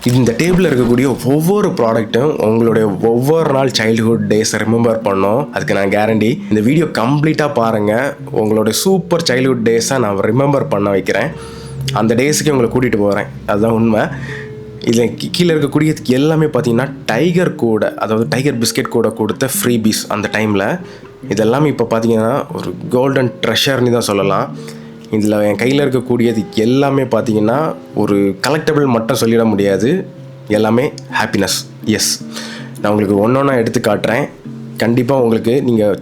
இந்த டேபிளில் இருக்கக்கூடிய ஒவ்வொரு ப்ராடக்ட்டும் உங்களுடைய ஒவ்வொரு நாள் சைல்டுஹுட் டேஸை ரிமெம்பர் பண்ணோம். அதுக்கு நான் கேரண்டி. இந்த வீடியோ கம்ப்ளீட்டாக பாருங்கள். உங்களுடைய சூப்பர் சைல்டுஹுட் டேஸை நான் ரிமெம்பர் பண்ண வைக்கிறேன். அந்த டேஸுக்கு உங்களை கூட்டிகிட்டு போகிறேன். அதுதான் உண்மை. இதில் கீழே இருக்கக்கூடிய எல்லாமே பார்த்தீங்கன்னா டைகர் கூட, அதாவது டைகர் பிஸ்கெட் கூட கொடுத்த ஃப்ரீபீஸ் அந்த டைமில். இதெல்லாமே இப்போ பார்த்தீங்கன்னா ஒரு கோல்டன் ட்ரெஷர்னு தான் சொல்லலாம். இதில் என் கையில் இருக்கக்கூடியது எல்லாமே பார்த்தீங்கன்னா ஒரு கலெக்டபிள் மட்டும் சொல்லிட முடியாது. எல்லாமே ஹாப்பினஸ். எஸ், நான் உங்களுக்கு ஒன்றா எடுத்து காட்டுறேன். கண்டிப்பாக உங்களுக்கு நீங்கள்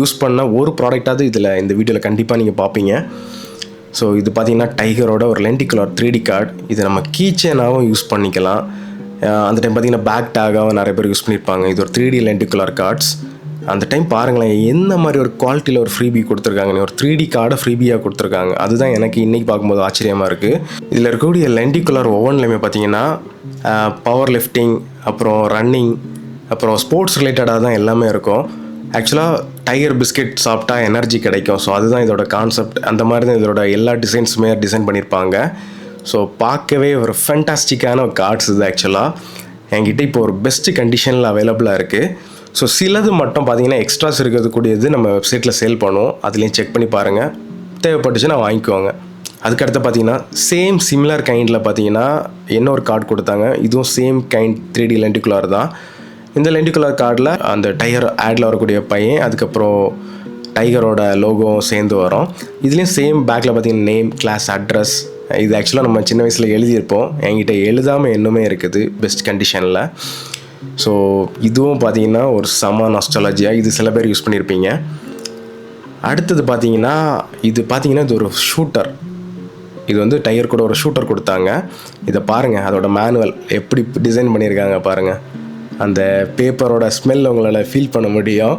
யூஸ் பண்ண ஒரு ப்ராடக்டாவது இந்த வீடியோவில் கண்டிப்பாக நீங்கள் பார்ப்பீங்க. ஸோ இது பார்த்தீங்கன்னா டைகரோட ஒரு லென்டிகுலர் 3D கார்டு. இது நம்ம கீ செயினாகவும் யூஸ் பண்ணிக்கலாம். அந்த டைம் பார்த்தீங்கன்னா பேக் டேகாகவும் நிறைய பேர் யூஸ் பண்ணியிருப்பாங்க. இது ஒரு 3D லென்டிகுலர் கார்ட்ஸ். அந்த டைம் பாருங்களேன் என்ன மாதிரி ஒரு குவாலிட்டியில் ஒரு ஃப்ரீபி கொடுத்துருக்காங்க. ஒரு 3D கார்டை ஃப்ரீபியாக கொடுத்துருக்காங்க. அதுதான் எனக்கு இன்றைக்கி பார்க்கும்போது ஆச்சரியமாக இருக்குது. இதில் இருக்கக்கூடிய லென்டிகுலர் ஒவ்வொன்றுலையுமே பார்த்தீங்கன்னா பவர் லிஃப்டிங், அப்புறம் ரன்னிங், அப்புறம் ஸ்போர்ட்ஸ் ரிலேட்டடாக தான் எல்லாமே இருக்கும். ஆக்சுவலாக டைகர் பிஸ்கெட் சாப்பிட்டா எனர்ஜி கிடைக்கும். ஸோ அதுதான் இதோட கான்செப்ட். அந்த மாதிரி தான் இதோட எல்லா டிசைன்ஸுமே டிசைன் பண்ணியிருப்பாங்க. ஸோ பார்க்கவே ஒரு ஃபேண்டாஸ்டிக்கான ஒரு கார்ட்ஸ் இது. ஆக்சுவலாக என்கிட்ட இப்போ ஒரு பெஸ்ட்டு கண்டிஷனில் அவைலபிளாக இருக்குது. ஸோ சிலது மட்டும் பார்த்தீங்கன்னா எக்ஸ்ட்ராஸ் இருக்கிறது கூடியது நம்ம வெப்சைட்டில் சேல் பண்ணுவோம். அதுலேயும் செக் பண்ணி பாருங்கள். தேவைப்பட்டுச்சுன்னா வாங்கிக்குவாங்க. அதுக்கடுத்து பார்த்தீங்கன்னா சிமிலர் கைண்டில் பார்த்தீங்கன்னா இன்னொரு கார்டு கொடுத்தாங்க. இதுவும் சேம் கைண்ட் 3D லென்டிகுலர் தான். இந்த லென்டிகுலர் கார்டில் அந்த டைகர் ஆடில் வரக்கூடிய பையன், அதுக்கப்புறம் டைகரோட லோகோவும் சேர்ந்து வரும். இதுலேயும் சேம் பேக்கில் பார்த்தீங்கன்னா நேம், கிளாஸ், அட்ரஸ். இது ஆக்சுவலாக நம்ம சின்ன வயசில் எழுதியிருப்போம். என்கிட்ட எழுதாமல் இன்னுமே இருக்குது பெஸ்ட் கண்டிஷனில். ஸோ இதுவும் பார்த்தீங்கன்னா ஒரு செம நாஸ்டாலஜியாக இது சில பேர் யூஸ் பண்ணியிருப்பீங்க. அடுத்தது பார்த்தீங்கன்னா இது ஒரு ஷூட்டர். இது வந்து டைகர் கூட ஒரு ஷூட்டர் கொடுத்தாங்க. இதை பாருங்கள், அதோட மேனுவல் எப்படி டிசைன் பண்ணியிருக்காங்க பாருங்கள். அந்த பேப்பரோட ஸ்மெல் உங்களால் ஃபீல் பண்ண முடியும்.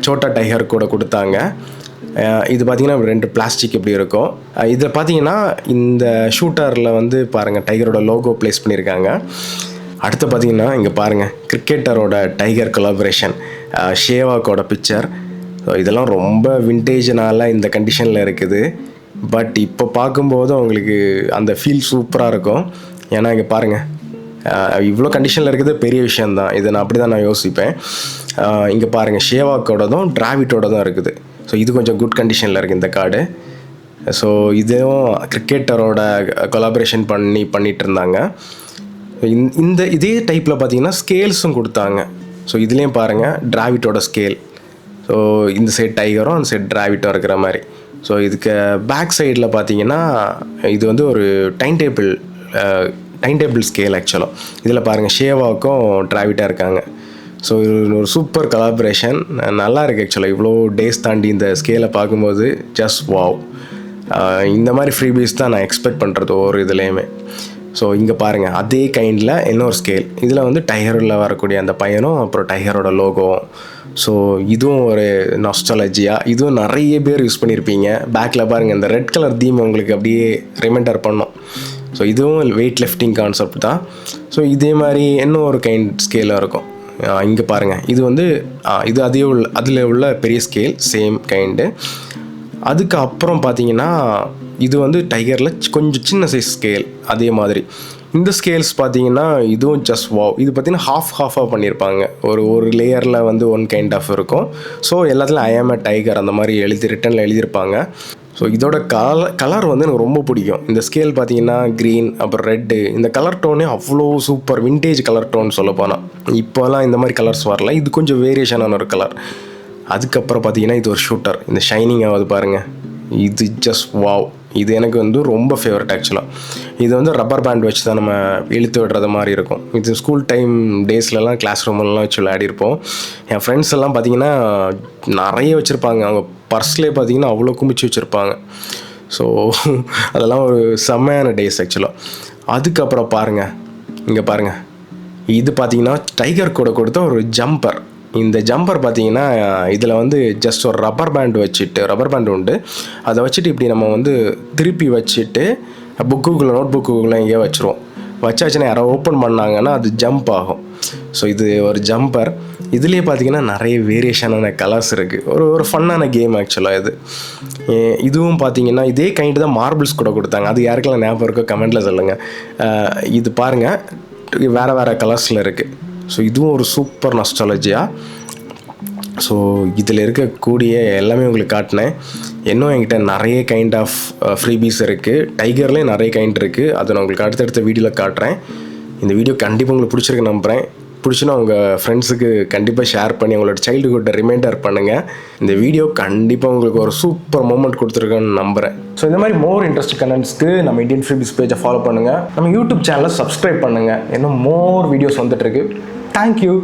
சோட்டா டைகர் கூட கொடுத்தாங்க. இது பார்த்திங்கன்னா 2 பிளாஸ்டிக் இப்படி இருக்கும். இதில் பார்த்தீங்கன்னா இந்த ஷூட்டரில் வந்து பாருங்கள் டைகரோட லோகோ ப்ளேஸ் பண்ணியிருக்காங்க. அடுத்து பார்த்தீங்கன்னா இங்கே பாருங்கள் கிரிக்கெட்டரோட டைகர் கொலாபரேஷன், ஷேவாக்கோட பிக்சர். ஸோ இதெல்லாம் ரொம்ப விண்டேஜ்னால இந்த கண்டிஷனில் இருக்குது. பட் இப்போ பார்க்கும்போது உங்களுக்கு அந்த ஃபீல் சூப்பராக இருக்கும். ஏன்னா இங்கே பாருங்கள் இவ்வளோ கண்டிஷனில் இருக்குது பெரிய விஷயந்தான். இதை நான் அப்படி தான் நான் யோசிப்பேன். இங்கே பாருங்கள் ஷேவாக்கோடதும் டிராவிட்டோடதும் இருக்குது. ஸோ இது கொஞ்சம் குட் கண்டிஷனில் இருக்குது இந்த கார்டு. ஸோ இதுவும் கிரிக்கெட்டரோட கொலாபரேஷன் பண்ணிகிட்டு இருந்தாங்க. இதே டைப்பில் பார்த்தீங்கன்னா ஸ்கேல்ஸும் கொடுத்தாங்க. ஸோ இதுலேயும் பாருங்கள் டிராவிட்டோட ஸ்கேல். ஸோ இந்த சைட் டைகரும் அந்த சைட் டிராவிட்டும் இருக்கிற மாதிரி. ஸோ இதுக்கு பேக் சைடில் பார்த்தீங்கன்னா இது வந்து ஒரு டைம் டேபிள் ஸ்கேல் ஆக்சுவலாக. இதில் பாருங்கள் ஷேவாவுக்கும் டிராவிட்டாக இருக்காங்க. ஸோ இது ஒரு சூப்பர் கொலாபரேஷன். நல்லா இருக்குது ஆக்சுவலாக. இவ்வளோ டேஸ் தாண்டி இந்த ஸ்கேலை பார்க்கும்போது ஜஸ்ட் வாவ். இந்த மாதிரி ஃப்ரீபீஸ் தான் நான் எக்ஸ்பெக்ட் பண்ணுறது ஒரு இதுலேயுமே. ஸோ இங்கே பாருங்கள் அதே கைண்டில் இன்னொரு ஸ்கேல். இதில் வந்து டைகரில் வரக்கூடிய அந்த பையனும் அப்புறம் டைகரோட லோகோவும். ஸோ இதுவும் ஒரு நாஸ்டாலஜியாக இதுவும் நிறைய பேர் யூஸ் பண்ணியிருப்பீங்க. பேக்கில் பாருங்கள் இந்த ரெட் கலர் தீம் உங்களுக்கு அப்படியே ரிமைண்டர் பண்ணும். ஸோ இதுவும் வெயிட் லிஃப்டிங் கான்செப்ட் தான். ஸோ இதே மாதிரி இன்னும் ஒரு கைண்ட் ஸ்கேலாக இருக்கும். இங்கே பாருங்கள் இது வந்து இது அதில் உள்ள பெரிய ஸ்கேல் சேம் கைண்டு. அதுக்கு அப்புறம் பார்த்தீங்கன்னா இது வந்து டைகரில் கொஞ்சம் சின்ன சைஸ் ஸ்கேல். அதே மாதிரி இந்த ஸ்கேல்ஸ் பார்த்தீங்கன்னா இதுவும் ஜஸ்ட் வாவ். இது பார்த்தீங்கன்னா ஹாஃபாக பண்ணியிருப்பாங்க. ஒரு லேயரில் வந்து ஒன் கைண்ட் ஆஃப் இருக்கும். ஸோ எல்லாத்துலையும் ஐ ஆம் எ டைகர் அந்த மாதிரி ரிட்டனில் எழுதியிருப்பாங்க. ஸோ இதோட கலர் வந்து எனக்கு ரொம்ப பிடிக்கும். இந்த ஸ்கேல் பார்த்தீங்கன்னா க்ரீன் அப்புறம் ரெட்டு. இந்த கலர் டோனே அவ்வளோ சூப்பர் விண்டேஜ் கலர் டோன் சொல்ல போனால். இப்போலாம் இந்த மாதிரி கலர்ஸ் வரல. இது கொஞ்சம் வேரியேஷனான ஒரு கலர். அதுக்கப்புறம் பார்த்தீங்கன்னா இது ஒரு ஷூட்டர். இந்த ஷைனிங் ஆகுது பாருங்கள். இது ஜஸ்ட் வாவ். இது எனக்கு வந்து ரொம்ப ஃபேவரட் ஆக்சுவலாக. இது வந்து ரப்பர் பேண்ட் வச்சு தான் நம்ம இழுத்து விடுறது மாதிரி இருக்கும். இது ஸ்கூல் டைம் டேஸ்லலாம் கிளாஸ் ரூம்லலாம் வச்சு விளையாடிருப்போம். என் ஃப்ரெண்ட்ஸ் எல்லாம் பார்த்திங்கன்னா நிறைய வச்சுருப்பாங்க. அவங்க பர்ஸ்லேயே பார்த்திங்கன்னா அவ்வளோ குமிச்சு வச்சுருப்பாங்க. ஸோ அதெல்லாம் ஒரு செம்மையான டேஸ் ஆக்சுவலாக. அதுக்கப்புறம் பாருங்கள் இங்கே பாருங்கள் இது பார்த்திங்கன்னா டைகர் கூட கொடுத்த ஒரு ஜம்பர். இந்த ஜம்பர் பார்த்தீங்கன்னா இதில் வந்து ஜஸ்ட் ஒரு ரப்பர் பேண்ட் உண்டு. அதை வச்சுட்டு இப்படி நம்ம வந்து திருப்பி வச்சுட்டு நோட் புக்குக்குள்ளே எங்கேயோ வச்சுருவோம். வச்சாச்சுன்னா யாரோ ஓப்பன் பண்ணாங்கன்னா அது ஜம்ப் ஆகும். ஸோ இது ஒரு ஜம்பர். இதுலேயே பார்த்தீங்கன்னா நிறைய வேரியேஷனான கலர்ஸ் இருக்குது. ஒரு ஃபன்னான கேம் ஆக்சுவலாக இது. இதுவும் பார்த்தீங்கன்னா இதே கைண்டு தான் மார்பிள்ஸ் கூட கொடுத்தாங்க. அது யாருக்கெல்லாம் ஞாபகம் இருக்கோ கமெண்ட்டில் சொல்லுங்கள். இது பாருங்கள் வேறு வேறு கலர்ஸில் இருக்குது. ஸோ இதுவும் ஒரு சூப்பர் நாஸ்டாலஜியா. ஸோ இதில் இருக்கக்கூடிய எல்லாமே உங்களுக்கு காட்டினேன். இன்னும் என்கிட்ட நிறைய கைண்ட் ஆஃப் ஃப்ரீபீஸ் இருக்குது. டைகர்லேயே நிறைய கைண்ட் இருக்குது. அதை நான் உங்களுக்கு அடுத்தடுத்த வீடியோவில் காட்டுறேன். இந்த வீடியோ கண்டிப்பாக உங்களுக்கு பிடிச்சிருக்கு நம்புகிறேன். பிடிச்சுன்னா உங்கள் ஃப்ரெண்ட்ஸுக்கு கண்டிப்பாக ஷேர் பண்ணி உங்களோட சைல்டுஹுட்டை ரிமைண்டர் பண்ணுங்கள். இந்த வீடியோ கண்டிப்பாக உங்களுக்கு ஒரு சூப்பர் மூமெண்ட் கொடுத்துருக்கேன்னு நம்புகிறேன். ஸோ இந்த மாதிரி மோர் இன்ட்ரெஸ்ட் கண்டென்ட்ஸ்க்கு நம்ம இந்தியன் ஃப்ரீபீஸ் பேஜை ஃபாலோ பண்ணுங்கள். நம்ம யூடியூப் சேனலை சப்ஸ்கிரைப் பண்ணுங்கள். இன்னும் மோர் வீடியோஸ் வந்துட்டுருக்கு. தேங்க்யூ.